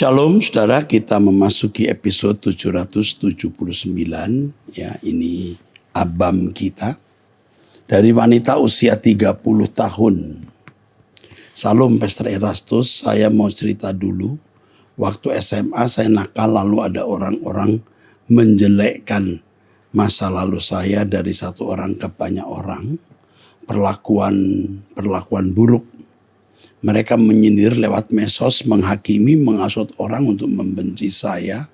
Shalom saudara, kita memasuki episode 779 ya, ini abam kita dari wanita usia 30 tahun. Salam Pastor Erastus, saya mau cerita dulu. Waktu SMA saya nakal, lalu ada orang-orang menjelekkan masa lalu saya dari satu orang ke banyak orang. Perlakuan buruk. Mereka menyindir lewat medsos, menghakimi, menghasut orang untuk membenci saya,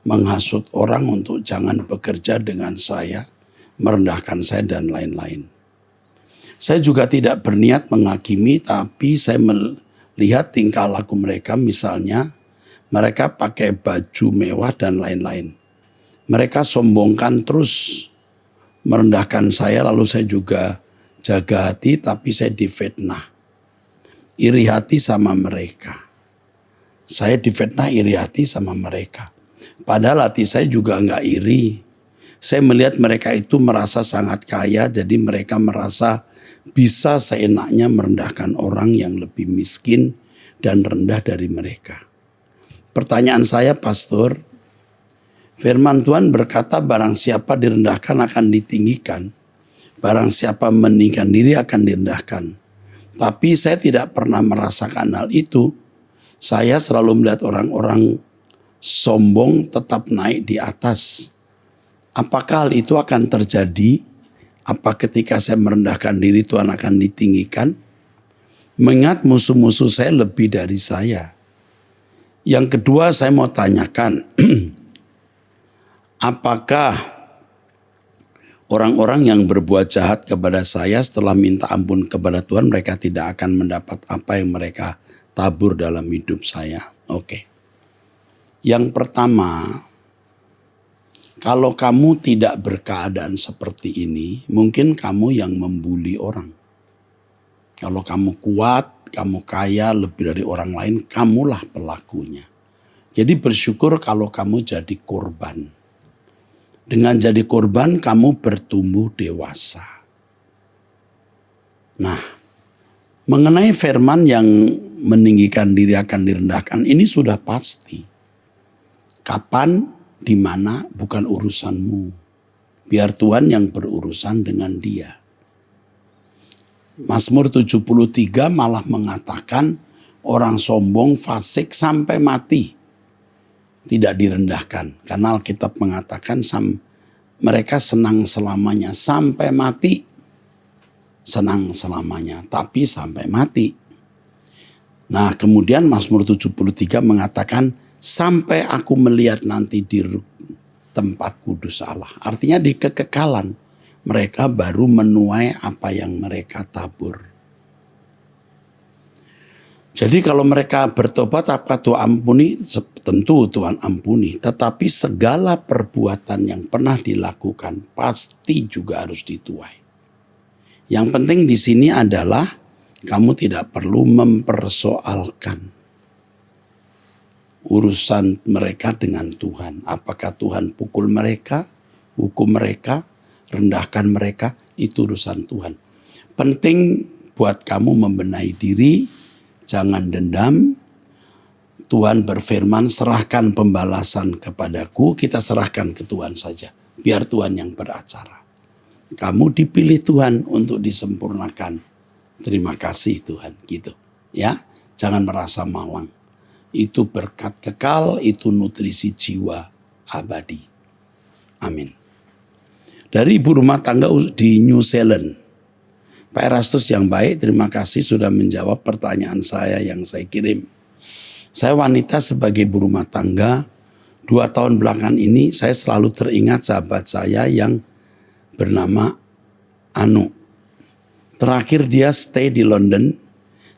menghasut orang untuk jangan bekerja dengan saya, merendahkan saya dan lain-lain. Saya juga tidak berniat menghakimi, tapi saya melihat tingkah laku mereka, misalnya mereka pakai baju mewah dan lain-lain. Mereka sombongkan terus, merendahkan saya, lalu saya juga jaga hati, tapi saya difitnah. Iri hati sama mereka. Saya difitnah iri hati sama mereka. Padahal hati saya juga enggak iri. Saya melihat mereka itu merasa sangat kaya, jadi mereka merasa bisa seenaknya merendahkan orang yang lebih miskin dan rendah dari mereka. Pertanyaan saya, Pastor, firman Tuhan berkata barang siapa direndahkan akan ditinggikan. Barang siapa meninggikan diri akan direndahkan. Tapi saya tidak pernah merasakan hal itu. Saya selalu melihat orang-orang sombong tetap naik di atas. Apakah hal itu akan terjadi? Apa ketika saya merendahkan diri Tuhan akan ditinggikan? Mengingat musuh-musuh saya lebih dari saya. Yang kedua saya mau tanyakan. Apakah orang-orang yang berbuat jahat kepada saya setelah minta ampun kepada Tuhan, mereka tidak akan mendapat apa yang mereka tabur dalam hidup saya. Oke. Yang pertama, kalau kamu tidak berkeadaan seperti ini, mungkin kamu yang membuli orang. Kalau kamu kuat, kamu kaya lebih dari orang lain, kamulah pelakunya. Jadi bersyukur kalau kamu jadi korban. Dengan jadi korban, kamu bertumbuh dewasa. Nah, mengenai firman yang meninggikan diri akan direndahkan, ini sudah pasti. Kapan, di mana, bukan urusanmu. Biar Tuhan yang berurusan dengan dia. Mazmur 73 malah mengatakan, orang sombong, fasik sampai mati. Tidak direndahkan. Karena Alkitab mengatakan mereka senang selamanya sampai mati. Senang selamanya tapi sampai mati. Nah kemudian Mazmur 73 mengatakan sampai aku melihat nanti di tempat kudus Allah. Artinya di kekekalan mereka baru menuai apa yang mereka tabur. Jadi kalau mereka bertobat apa Tuhan ampuni? Tentu Tuhan ampuni. Tetapi segala perbuatan yang pernah dilakukan pasti juga harus dituai. Yang penting di sini adalah kamu tidak perlu mempersoalkan urusan mereka dengan Tuhan. Apakah Tuhan pukul mereka, hukum mereka, rendahkan mereka, itu urusan Tuhan. Penting buat kamu membenahi diri. Jangan dendam, Tuhan berfirman serahkan pembalasan kepadaku, kita serahkan ke Tuhan saja. Biar Tuhan yang beracara. Kamu dipilih Tuhan untuk disempurnakan. Terima kasih Tuhan, gitu. Ya, jangan merasa malang. Itu berkat kekal, itu nutrisi jiwa abadi. Amin. Dari ibu rumah tangga di New Zealand. Pak Erastus yang baik, terima kasih sudah menjawab pertanyaan saya yang saya kirim. Saya wanita sebagai ibu rumah tangga, 2 tahun belakangan ini saya selalu teringat sahabat saya yang bernama Anu. Terakhir dia stay di London,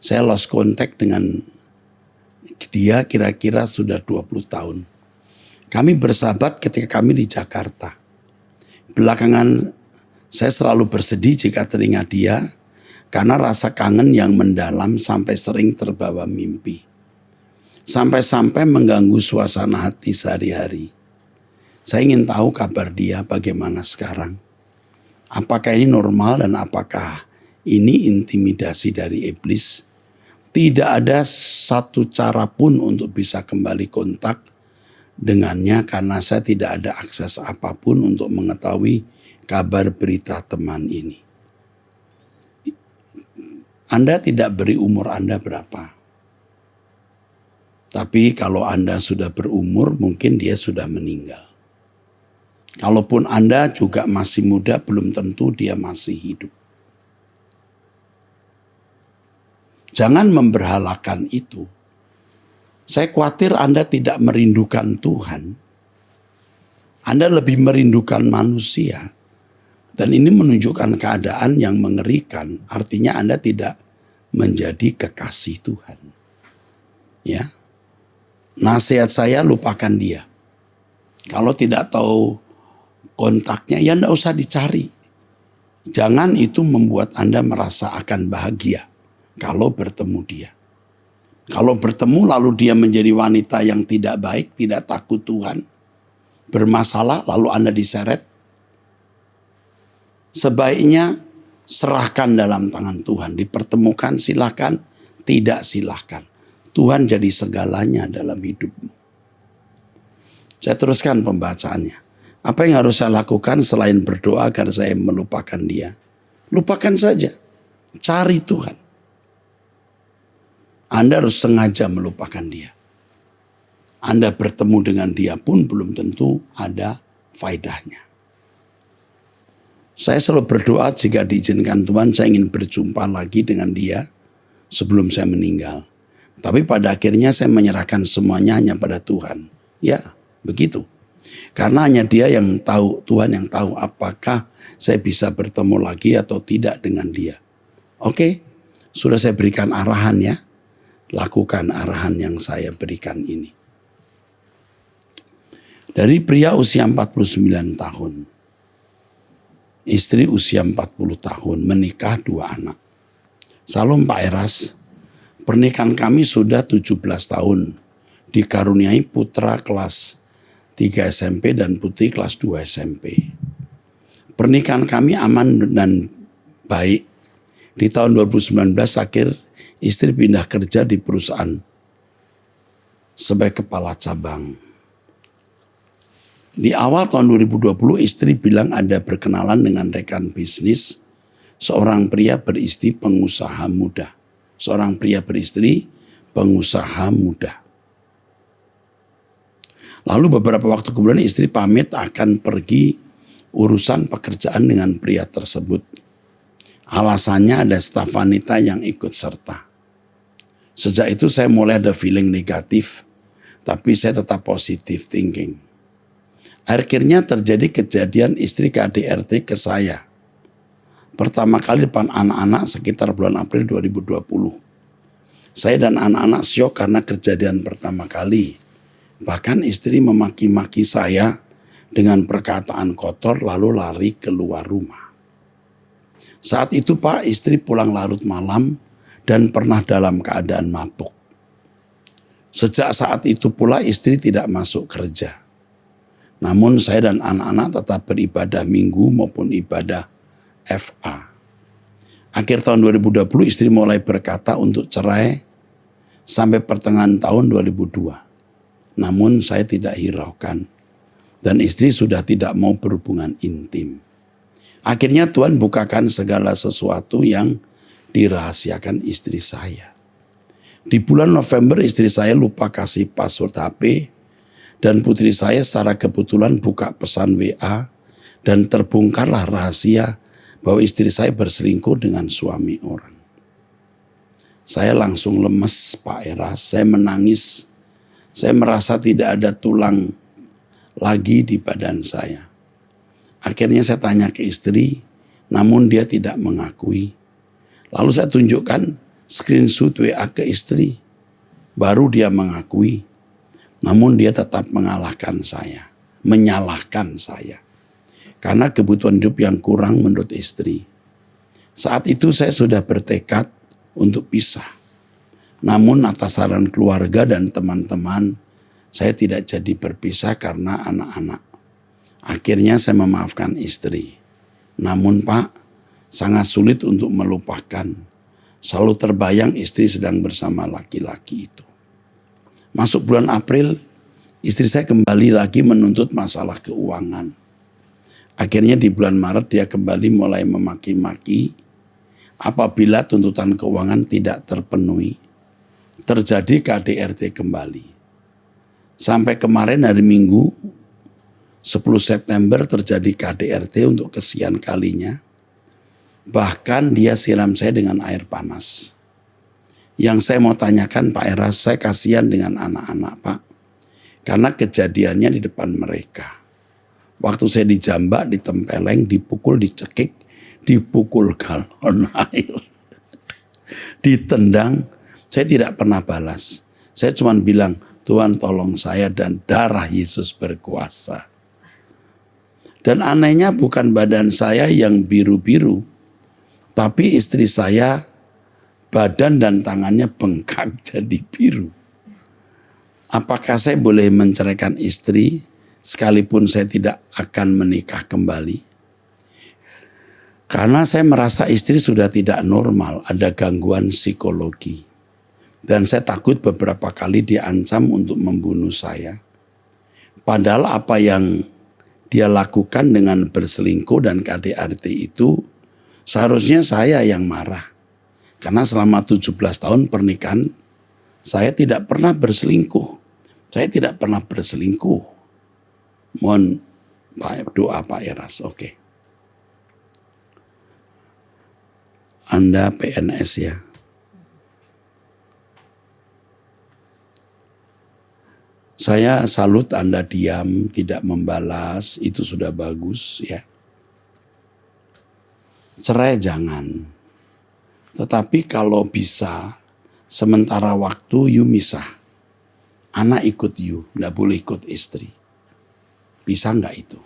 saya lost contact dengan dia kira-kira sudah 20 tahun. Kami bersahabat ketika kami di Jakarta. Belakangan saya selalu bersedih jika teringat dia karena rasa kangen yang mendalam sampai sering terbawa mimpi. Sampai-sampai mengganggu suasana hati sehari-hari. Saya ingin tahu kabar dia bagaimana sekarang. Apakah ini normal dan apakah ini intimidasi dari iblis? Tidak ada satu cara pun untuk bisa kembali kontak dengannya karena saya tidak ada akses apapun untuk mengetahui kabar berita teman ini. Anda tidak beri umur Anda berapa. Tapi kalau Anda sudah berumur, mungkin dia sudah meninggal. Kalaupun Anda juga masih muda, belum tentu dia masih hidup. Jangan memberhalakan itu. Saya khawatir Anda tidak merindukan Tuhan. Anda lebih merindukan manusia. Dan ini menunjukkan keadaan yang mengerikan. Artinya Anda tidak menjadi kekasih Tuhan. Ya. Nasihat saya, lupakan dia. Kalau tidak tahu kontaknya, ya enggak usah dicari. Jangan itu membuat Anda merasa akan bahagia kalau bertemu dia. Kalau bertemu lalu dia menjadi wanita yang tidak baik, tidak takut Tuhan, bermasalah, lalu Anda diseret, sebaiknya serahkan dalam tangan Tuhan. Dipertemukan silakan, tidak silakan. Tuhan jadi segalanya dalam hidupmu. Saya teruskan pembacaannya. Apa yang harus saya lakukan selain berdoa agar saya melupakan dia? Lupakan saja. Cari Tuhan. Anda harus sengaja melupakan dia. Anda bertemu dengan dia pun belum tentu ada faedahnya. Saya selalu berdoa jika diizinkan Tuhan saya ingin berjumpa lagi dengan dia sebelum saya meninggal. Tapi pada akhirnya saya menyerahkan semuanya hanya pada Tuhan. Ya, begitu. Karena hanya dia yang tahu, Tuhan yang tahu apakah saya bisa bertemu lagi atau tidak dengan dia. Oke, sudah saya berikan arahan ya. Lakukan arahan yang saya berikan ini. Dari pria usia 49 tahun. Istri usia 40 tahun, menikah 2 anak. Salam Pak Eras. Pernikahan kami sudah 17 tahun, dikaruniai putra kelas 3 SMP dan putri kelas 2 SMP. Pernikahan kami aman dan baik. Di tahun 2019 akhir istri pindah kerja di perusahaan sebagai kepala cabang. Di awal tahun 2020 istri bilang ada berkenalan dengan rekan bisnis, seorang pria beristri pengusaha muda. Seorang pria beristri, pengusaha muda. Lalu beberapa waktu kemudian istri pamit akan pergi urusan pekerjaan dengan pria tersebut. Alasannya ada staf wanita yang ikut serta. Sejak itu saya mulai ada feeling negatif, tapi saya tetap positive thinking. Akhirnya terjadi kejadian istri KDRT ke saya. Pertama kali depan anak-anak sekitar bulan April 2020. Saya dan anak-anak syok karena kejadian pertama kali. Bahkan istri memaki-maki saya dengan perkataan kotor lalu lari keluar rumah. Saat itu Pak, istri pulang larut malam dan pernah dalam keadaan mabuk. Sejak saat itu pula istri tidak masuk kerja. Namun saya dan anak-anak tetap beribadah minggu maupun ibadah FA. Akhir tahun 2020 istri mulai berkata untuk cerai sampai pertengahan tahun 2002. Namun saya tidak hiraukan dan istri sudah tidak mau berhubungan intim. Akhirnya Tuhan bukakan segala sesuatu yang dirahasiakan istri saya. Di bulan November istri saya lupa kasih password HP dan putri saya secara kebetulan buka pesan WA dan terbongkarlah rahasia bahwa istri saya berselingkuh dengan suami orang. Saya langsung lemes Pak Eras, saya menangis, saya merasa tidak ada tulang lagi di badan saya. Akhirnya saya tanya ke istri, namun dia tidak mengakui. Lalu saya tunjukkan screenshot WA ke istri, baru dia mengakui. Namun dia tetap menyalahkan saya. Karena kebutuhan hidup yang kurang menurut istri. Saat itu saya sudah bertekad untuk pisah. Namun atas saran keluarga dan teman-teman, saya tidak jadi berpisah karena anak-anak. Akhirnya saya memaafkan istri. Namun Pak, sangat sulit untuk melupakan. Selalu terbayang istri sedang bersama laki-laki itu. Masuk bulan April, istri saya kembali lagi menuntut masalah keuangan. Akhirnya di bulan Maret dia kembali mulai memaki-maki apabila tuntutan keuangan tidak terpenuhi. Terjadi KDRT kembali. Sampai kemarin hari Minggu 10 September terjadi KDRT untuk kesekian kalinya. Bahkan dia siram saya dengan air panas. Yang saya mau tanyakan Pak Eras, saya kasihan dengan anak-anak Pak. Karena kejadiannya di depan mereka. Waktu saya dijambak, ditempeleng, dipukul, dicekik, dipukul galon air. Ditendang, saya tidak pernah balas. Saya cuma bilang, Tuhan tolong saya dan darah Yesus berkuasa. Dan anehnya bukan badan saya yang biru-biru, tapi istri saya badan dan tangannya bengkak jadi biru. Apakah saya boleh menceraikan istri sekalipun saya tidak akan menikah kembali? Karena saya merasa istri sudah tidak normal, ada gangguan psikologi. Dan saya takut beberapa kali diancam untuk membunuh saya. Padahal apa yang dia lakukan dengan berselingkuh dan KDRT itu seharusnya saya yang marah. Karena selama 17 tahun pernikahan saya tidak pernah berselingkuh. Saya tidak pernah berselingkuh. Mohon doa Pak Eras, oke. Anda PNS ya. Saya salut Anda diam, tidak membalas, itu sudah bagus ya. Cerai jangan. Tetapi kalau bisa, sementara waktu you misah. Anak ikut you, tidak boleh ikut istri. Bisa nggak itu?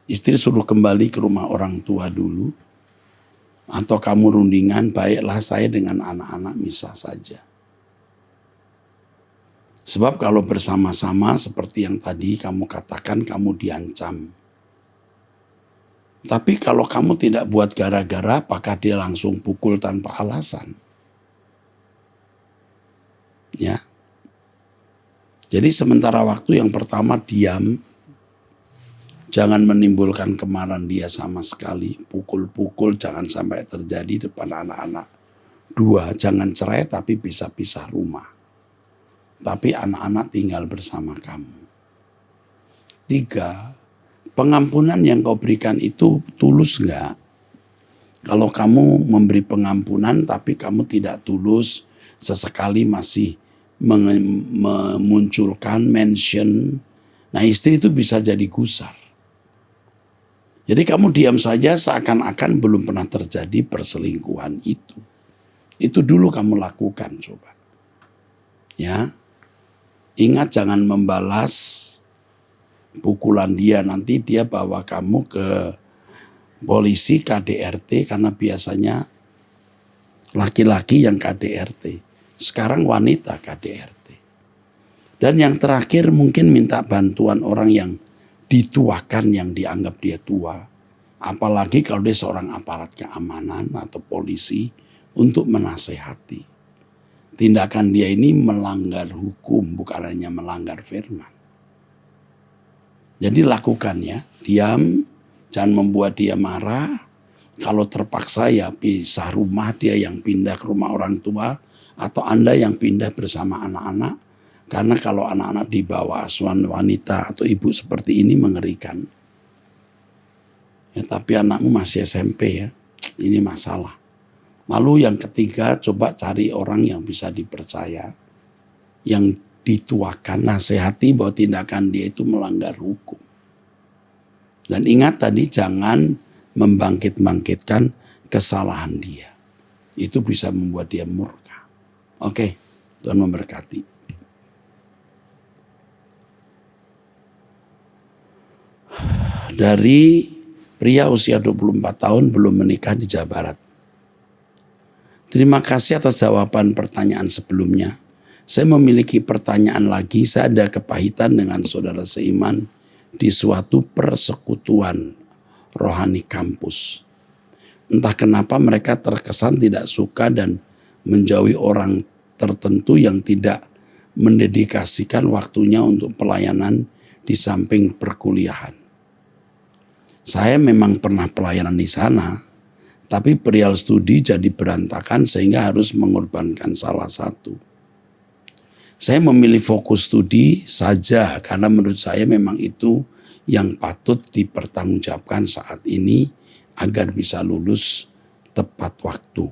Istri suruh kembali ke rumah orang tua dulu. Atau kamu rundingan, baiklah saya dengan anak-anak misah saja. Sebab kalau bersama-sama seperti yang tadi kamu katakan, kamu diancam. Tapi kalau kamu tidak buat gara-gara, apakah dia langsung pukul tanpa alasan? Ya. Jadi sementara waktu yang pertama diam, jangan menimbulkan kemarahan dia sama sekali. Pukul-pukul jangan sampai terjadi depan anak-anak. 2, jangan cerai tapi pisah-pisah rumah. Tapi anak-anak tinggal bersama kamu. 3, pengampunan yang kau berikan itu tulus enggak? Kalau kamu memberi pengampunan tapi kamu tidak tulus, sesekali masih memunculkan mention, nah istri itu bisa jadi gusar. Jadi kamu diam saja seakan-akan belum pernah terjadi perselingkuhan itu. Itu dulu kamu lakukan coba. Ya. Ingat jangan membalas pukulan dia, nanti dia bawa kamu ke polisi KDRT karena biasanya laki-laki yang KDRT. Sekarang wanita KDRT. Dan yang terakhir mungkin minta bantuan orang yang dituakan, yang dianggap dia tua. Apalagi kalau dia seorang aparat keamanan atau polisi untuk menasehati. Tindakan dia ini melanggar hukum, bukan hanya melanggar firman. Jadi lakukan ya, diam, jangan membuat dia marah. Kalau terpaksa ya pisah rumah, dia yang pindah ke rumah orang tua, atau Anda yang pindah bersama anak-anak. Karena kalau anak-anak di bawah asuhan wanita atau ibu seperti ini mengerikan. Ya, tapi anakmu masih SMP ya, ini masalah. Lalu yang ketiga, coba cari orang yang bisa dipercaya, yang dituakan, nasihati bahwa tindakan dia itu melanggar hukum. Dan ingat tadi jangan membangkit-bangkitkan kesalahan dia. Itu bisa membuat dia murka. Oke, Tuhan memberkati. Dari pria usia 24 tahun belum menikah di Jawa Barat. Terima kasih atas jawaban pertanyaan sebelumnya. Saya memiliki pertanyaan lagi. Saya ada kepahitan dengan saudara seiman di suatu persekutuan rohani kampus. Entah kenapa mereka terkesan tidak suka dan menjauhi orang tertentu yang tidak mendedikasikan waktunya untuk pelayanan di samping perkuliahan. Saya memang pernah pelayanan di sana, tapi perihal studi jadi berantakan sehingga harus mengorbankan salah satu. Saya memilih fokus studi saja karena menurut saya memang itu yang patut dipertanggungjawabkan saat ini agar bisa lulus tepat waktu.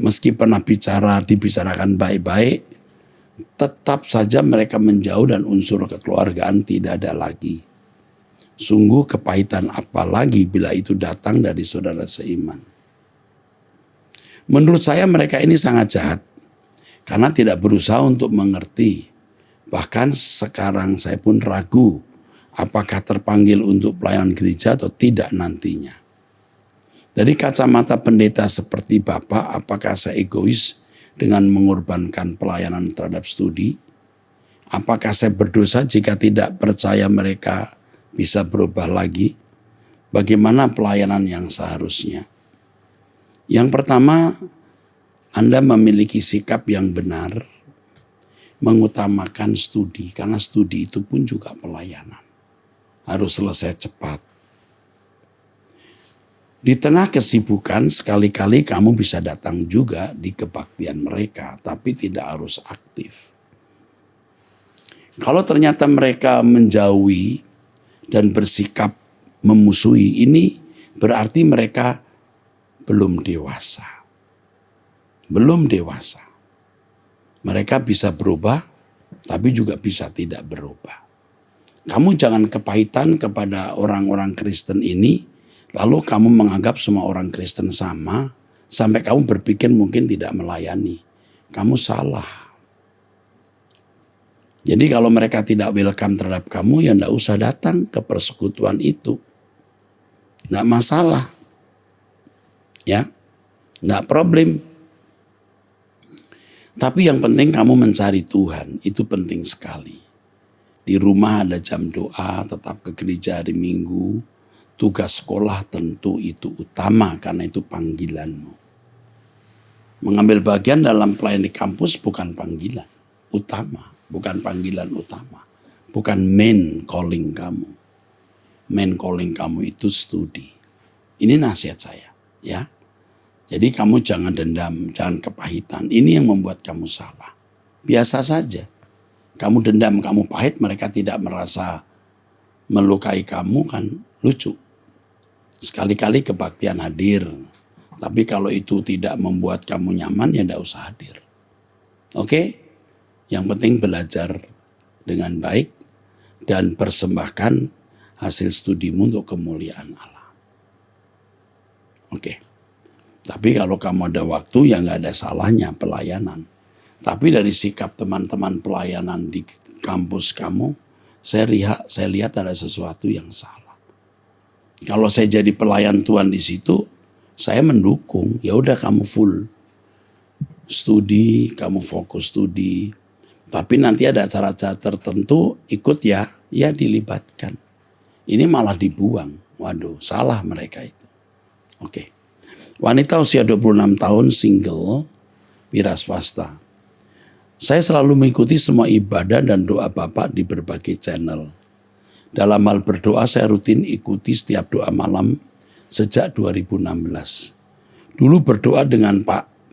Meski pernah dibicarakan baik-baik, tetap saja mereka menjauh dan unsur kekeluargaan tidak ada lagi. Sungguh kepahitan apalagi bila itu datang dari saudara seiman. Menurut saya mereka ini sangat jahat karena tidak berusaha untuk mengerti. Bahkan sekarang saya pun ragu apakah terpanggil untuk pelayanan gereja atau tidak nantinya. Dari kacamata pendeta seperti Bapak, apakah saya egois dengan mengorbankan pelayanan terhadap studi? Apakah saya berdosa jika tidak percaya mereka bisa berubah lagi? Bagaimana pelayanan yang seharusnya? Yang pertama, Anda memiliki sikap yang benar, mengutamakan studi, karena studi itu pun juga pelayanan. Harus selesai cepat. Di tengah kesibukan, sekali-kali kamu bisa datang juga di kebaktian mereka, tapi tidak harus aktif. Kalau ternyata mereka menjauhi dan bersikap memusuhi, ini berarti mereka belum dewasa. Belum dewasa. Mereka bisa berubah, tapi juga bisa tidak berubah. Kamu jangan kepahitan kepada orang-orang Kristen ini, lalu kamu menganggap semua orang Kristen sama, sampai kamu berpikir mungkin tidak melayani. Kamu salah. Jadi kalau mereka tidak welcome terhadap kamu, ya enggak usah datang ke persekutuan itu. Enggak masalah. Ya, enggak problem. Tapi yang penting kamu mencari Tuhan, itu penting sekali. Di rumah ada jam doa, tetap ke gereja hari Minggu. Tugas sekolah tentu itu utama karena itu panggilanmu. Mengambil bagian dalam pelayanan di kampus bukan panggilan utama. Bukan panggilan utama. Bukan main calling kamu. Main calling kamu itu studi. Ini nasihat saya. Ya. Jadi kamu jangan dendam, jangan kepahitan. Ini yang membuat kamu salah. Biasa saja. Kamu dendam, kamu pahit, mereka tidak merasa melukai kamu, kan lucu. Sekali-kali kebaktian hadir. Tapi kalau itu tidak membuat kamu nyaman, ya tidak usah hadir. Oke? Yang penting belajar dengan baik dan persembahkan hasil studimu untuk kemuliaan Allah. Oke. Tapi kalau kamu ada waktu, ya nggak ada salahnya pelayanan. Tapi dari sikap teman-teman pelayanan di kampus kamu, saya lihat ada sesuatu yang salah. Kalau saya jadi pelayan Tuhan di situ, saya mendukung. Ya udah kamu full studi, kamu fokus studi. Tapi nanti ada acara-acara tertentu ikut ya dilibatkan. Ini malah dibuang. Waduh, salah mereka itu. Oke. Wanita usia 26 tahun single, wira swasta. Saya selalu mengikuti semua ibadah dan doa Bapak di berbagai channel. Dalam hal berdoa saya rutin ikuti setiap doa malam sejak 2016. Dulu berdoa dengan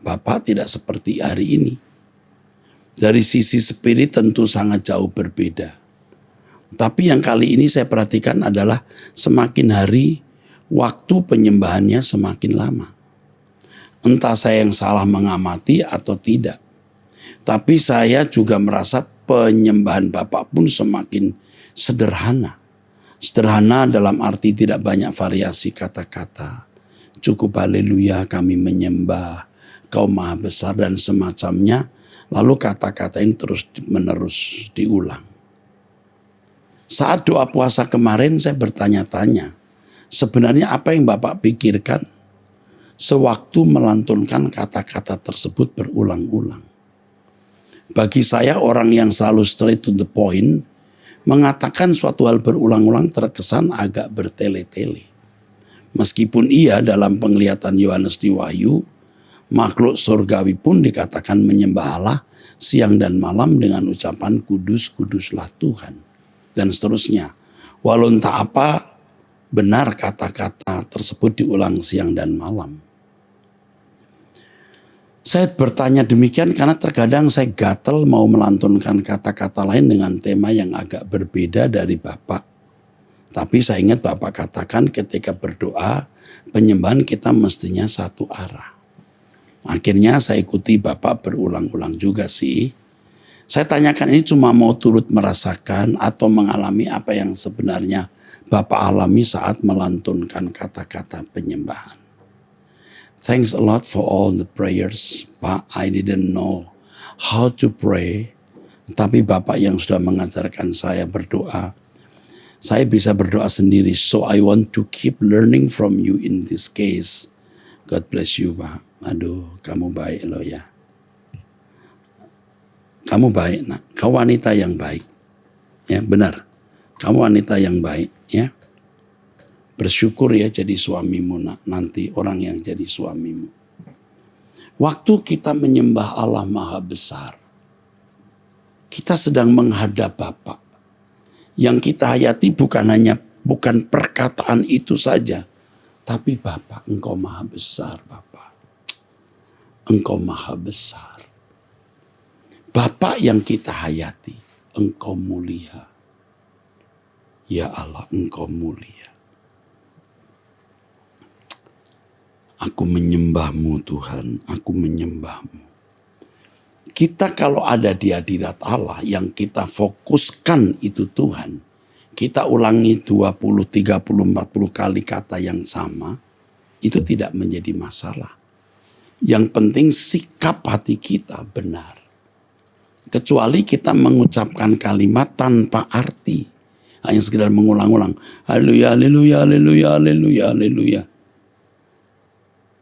Bapak tidak seperti hari ini. Dari sisi spirit tentu sangat jauh berbeda. Tapi yang kali ini saya perhatikan adalah semakin hari waktu penyembahannya semakin lama. Entah saya yang salah mengamati atau tidak. Tapi saya juga merasa penyembahan Bapak pun semakin sederhana. Sederhana dalam arti tidak banyak variasi kata-kata. Cukup haleluya kami menyembah, Kau maha besar dan semacamnya. Lalu kata-kata ini terus menerus diulang. Saat doa puasa kemarin saya bertanya-tanya. Sebenarnya apa yang Bapak pikirkan sewaktu melantunkan kata-kata tersebut berulang-ulang. Bagi saya orang yang selalu straight to the point, mengatakan suatu hal berulang-ulang terkesan agak bertele-tele. Meskipun iya dalam penglihatan Yohanes di Wahyu, makhluk surgawi pun dikatakan menyembah Allah siang dan malam dengan ucapan kudus, kuduslah Tuhan. Dan seterusnya. Walau entah apa, benar kata-kata tersebut diulang siang dan malam. Saya bertanya demikian karena terkadang saya gatel mau melantunkan kata-kata lain dengan tema yang agak berbeda dari Bapak. Tapi saya ingat Bapak katakan ketika berdoa, penyembahan kita mestinya satu arah. Akhirnya saya ikuti Bapak berulang-ulang juga sih. Saya tanyakan ini cuma mau turut merasakan atau mengalami apa yang sebenarnya Bapak alami saat melantunkan kata-kata penyembahan. Thanks a lot for all the prayers, Pak. I didn't know how to pray. Tapi Bapak yang sudah mengajarkan saya berdoa, saya bisa berdoa sendiri. So I want to keep learning from you in this case. God bless you, Pak. Aduh, kamu baik loh ya. Kamu baik, nak. Kau wanita yang baik. Ya, benar. Kamu wanita yang baik, ya. Bersyukur ya jadi suamimu, nak. Nanti orang yang jadi suamimu. Waktu kita menyembah Allah Maha Besar, kita sedang menghadap Bapa. Yang kita hayati bukan perkataan itu saja, tapi Bapa, Engkau Maha Besar, Bapa. Engkau Maha Besar. Bapa yang kita hayati, Engkau mulia. Ya Allah, Engkau mulia. Aku menyembah-Mu Tuhan, aku menyembah-Mu. Kita kalau ada di hadirat Allah yang kita fokuskan itu Tuhan, kita ulangi 20, 30, 40 kali kata yang sama, itu tidak menjadi masalah. Yang penting sikap hati kita benar. Kecuali kita mengucapkan kalimat tanpa arti. Hanya sekedar mengulang-ulang. Haleluya, haleluya, haleluya, haleluya, haleluya.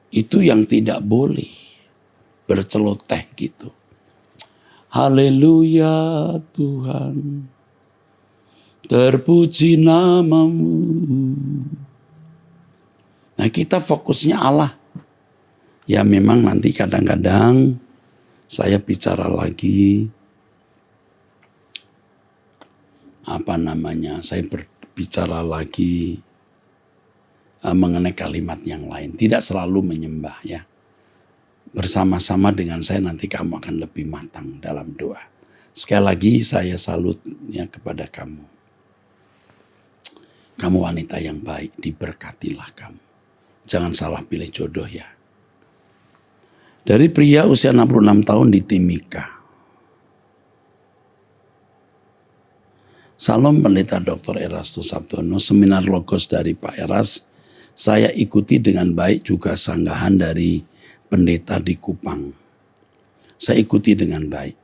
Itu yang tidak boleh. Berceloteh gitu. Haleluya Tuhan, terpuji nama-Mu. Nah kita fokusnya Allah. Ya memang nanti kadang-kadang saya bicara lagi, saya berbicara lagi mengenai kalimat yang lain. Tidak selalu menyembah ya. Bersama-sama dengan saya nanti kamu akan lebih matang dalam doa. Sekali lagi saya salut ya kepada kamu. Kamu wanita yang baik, diberkatilah kamu. Jangan salah pilih jodoh ya. Dari pria usia 66 tahun di Timika. Salam Pendeta Dr. Erastus Sabtono, seminar Logos dari Pak Eras. Saya ikuti dengan baik juga sanggahan dari pendeta di Kupang. Saya ikuti dengan baik.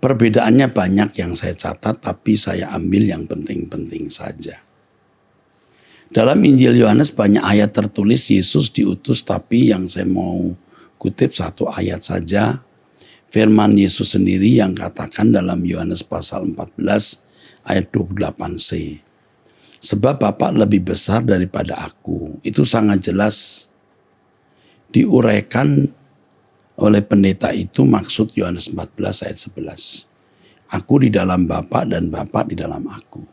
Perbedaannya banyak yang saya catat, tapi saya ambil yang penting-penting saja. Dalam Injil Yohanes banyak ayat tertulis Yesus diutus, tapi yang saya mau kutip satu ayat saja. Firman Yesus sendiri yang katakan dalam Yohanes pasal 14 ayat 28c. Sebab Bapa lebih besar daripada aku. Itu sangat jelas diuraikan oleh pendeta itu maksud Yohanes 14 ayat 11. Aku di dalam Bapa dan Bapa di dalam aku.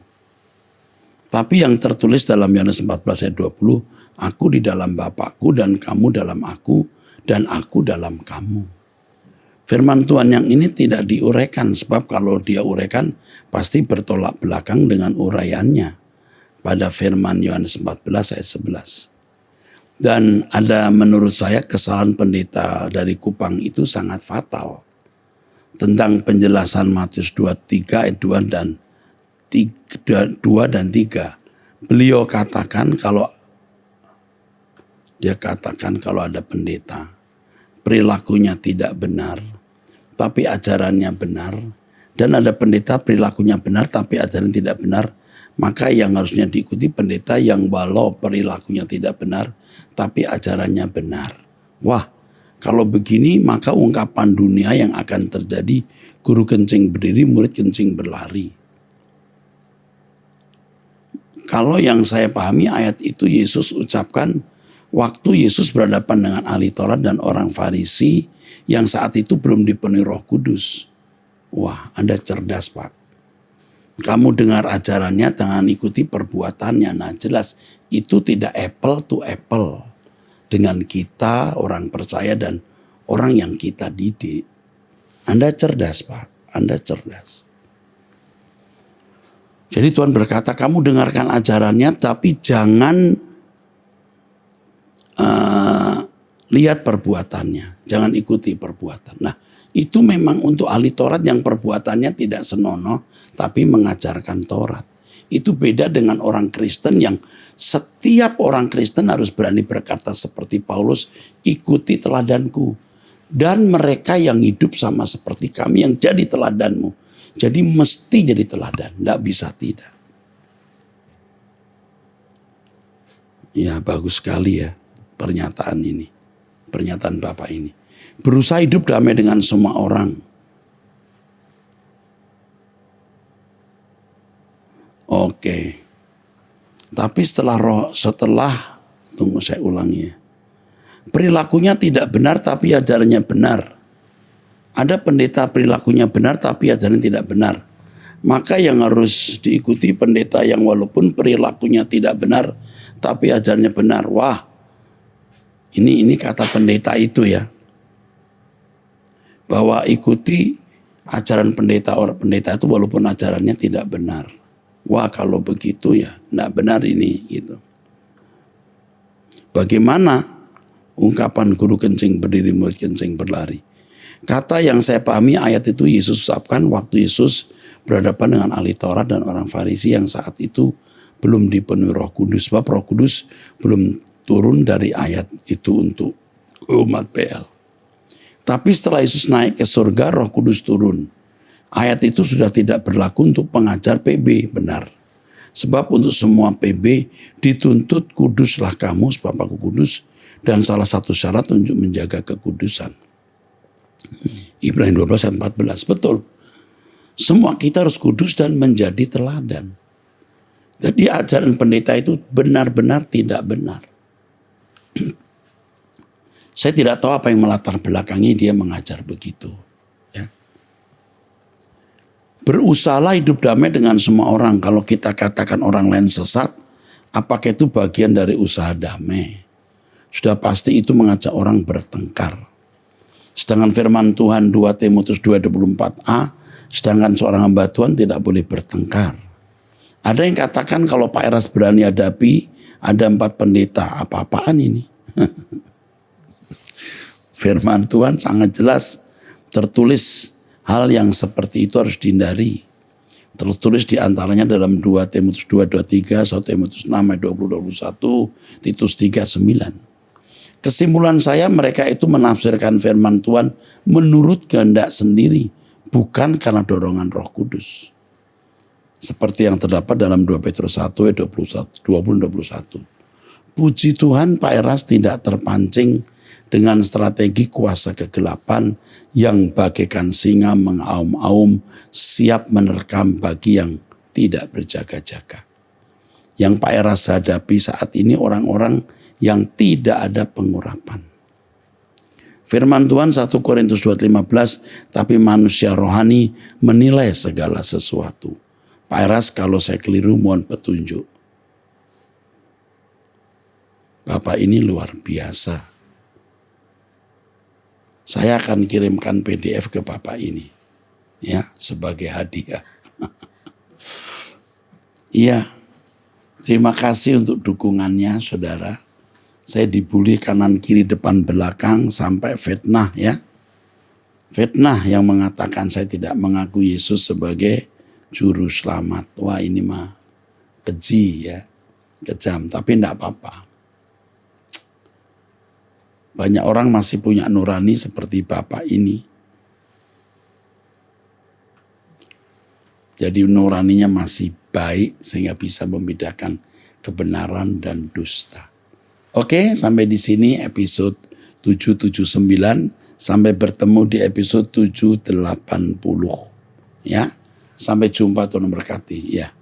Tapi yang tertulis dalam Yohanes 14 ayat 20, aku di dalam Bapakku dan kamu dalam aku dan aku dalam kamu. Firman Tuhan yang ini tidak diuraikan, sebab kalau dia uraikan pasti bertolak belakang dengan uraiannya pada firman Yohanes 14 ayat 11. Dan ada menurut saya kesalahan pendeta dari Kupang itu sangat fatal. Tentang penjelasan Matius 23 ayat 2 dan 3. Beliau katakan kalau ada pendeta perilakunya tidak benar, tapi ajarannya benar. Dan ada pendeta perilakunya benar, tapi ajaran tidak benar. Maka yang harusnya diikuti pendeta yang walau perilakunya tidak benar, tapi ajarannya benar. Wah, kalau begini maka ungkapan dunia yang akan terjadi, guru kencing berdiri, murid kencing berlari. Kalau yang saya pahami ayat itu Yesus ucapkan waktu Yesus berhadapan dengan ahli Taurat dan orang Farisi yang saat itu belum dipenuhi Roh Kudus. Wah, Anda cerdas, Pak. Kamu dengar ajarannya, jangan ikuti perbuatannya. Nah, jelas itu tidak apple to apple dengan kita, orang percaya dan orang yang kita didik. Anda cerdas, Pak. Anda cerdas. Jadi Tuhan berkata, kamu dengarkan ajarannya, tapi jangan lihat perbuatannya. Jangan ikuti perbuatan. Nah, itu memang untuk ahli Taurat yang perbuatannya tidak senonoh, tapi mengajarkan Taurat. Itu beda dengan orang Kristen yang setiap orang Kristen harus berani berkata seperti Paulus, ikuti teladanku. Dan mereka yang hidup sama seperti kami yang jadi teladanmu. Jadi mesti jadi teladan, tidak bisa tidak. Ya bagus sekali ya pernyataan ini. Pernyataan Bapak ini. Berusaha hidup damai dengan semua orang. Oke. Tapi tunggu saya ulangi ya. Perilakunya tidak benar tapi ajarannya benar. Ada pendeta perilakunya benar tapi ajarannya tidak benar. Maka yang harus diikuti pendeta yang walaupun perilakunya tidak benar tapi ajarannya benar. Wah, ini kata pendeta itu ya. Bahwa ikuti ajaran pendeta, orang pendeta itu walaupun ajarannya tidak benar. Wah, kalau begitu ya tidak benar ini gitu. Bagaimana ungkapan guru kencing berdiri, murid kencing berlari? Kata yang saya pahami ayat itu Yesus ucapkan waktu Yesus berhadapan dengan ahli Taurat dan orang Farisi yang saat itu belum dipenuhi Roh Kudus. Sebab Roh Kudus belum turun dari ayat itu untuk umat PL. Tapi setelah Yesus naik ke surga, Roh Kudus turun. Ayat itu sudah tidak berlaku untuk pengajar PB, benar. Sebab untuk semua PB dituntut kuduslah kamu sebab aku kudus. Dan salah satu syarat untuk menjaga kekudusan. Ibrani 12 ayat 14, betul. Semua kita harus kudus dan menjadi teladan. Jadi ajaran pendeta itu benar-benar tidak benar. Saya tidak tahu apa yang melatar belakangi dia mengajar begitu. Ya. Berusahalah hidup damai dengan semua orang. Kalau kita katakan orang lain sesat, apakah itu bagian dari usaha damai? Sudah pasti itu mengajak orang bertengkar. Sedangkan firman Tuhan 2 Timotius 2:24a, sedangkan seorang hamba Tuhan tidak boleh bertengkar. Ada yang katakan kalau Pak Eras berani hadapi, ada 4 pendeta. Apa-apaan ini? Firman Tuhan sangat jelas tertulis hal yang seperti itu harus dihindari. Tertulis diantaranya dalam 2 Timotius 2:23, 1 Timotius 6 ayat 20-21, Titus 3:9. Kesimpulan saya mereka itu menafsirkan firman Tuhan menurut kehendak sendiri, bukan karena dorongan Roh Kudus. Seperti yang terdapat dalam 2 Petrus 1 ayat 20-21. Puji Tuhan Pak Eras tidak terpancing dengan strategi kuasa kegelapan yang bagaikan singa mengaum-aum siap menerkam bagi yang tidak berjaga-jaga. Yang Pak Eras hadapi saat ini orang-orang yang tidak ada pengurapan. Firman Tuhan 1 Korintus 2:15, tapi manusia rohani menilai segala sesuatu. Pak Eras kalau saya keliru mohon petunjuk. Bapak ini luar biasa. Saya akan kirimkan PDF ke Bapak ini. Ya, sebagai hadiah. Iya, terima kasih untuk dukungannya saudara. Saya dibully kanan kiri depan belakang sampai fitnah ya. Fitnah yang mengatakan saya tidak mengaku Yesus sebagai juru selamat. Wah ini mah keji ya, kejam. Tapi enggak apa-apa. Banyak orang masih punya nurani seperti Bapak ini. Jadi nuraninya masih baik sehingga bisa membedakan kebenaran dan dusta. Oke, sampai di sini episode 779. Sampai bertemu di episode 780. Ya, sampai jumpa, Tuhan memberkati. Ya.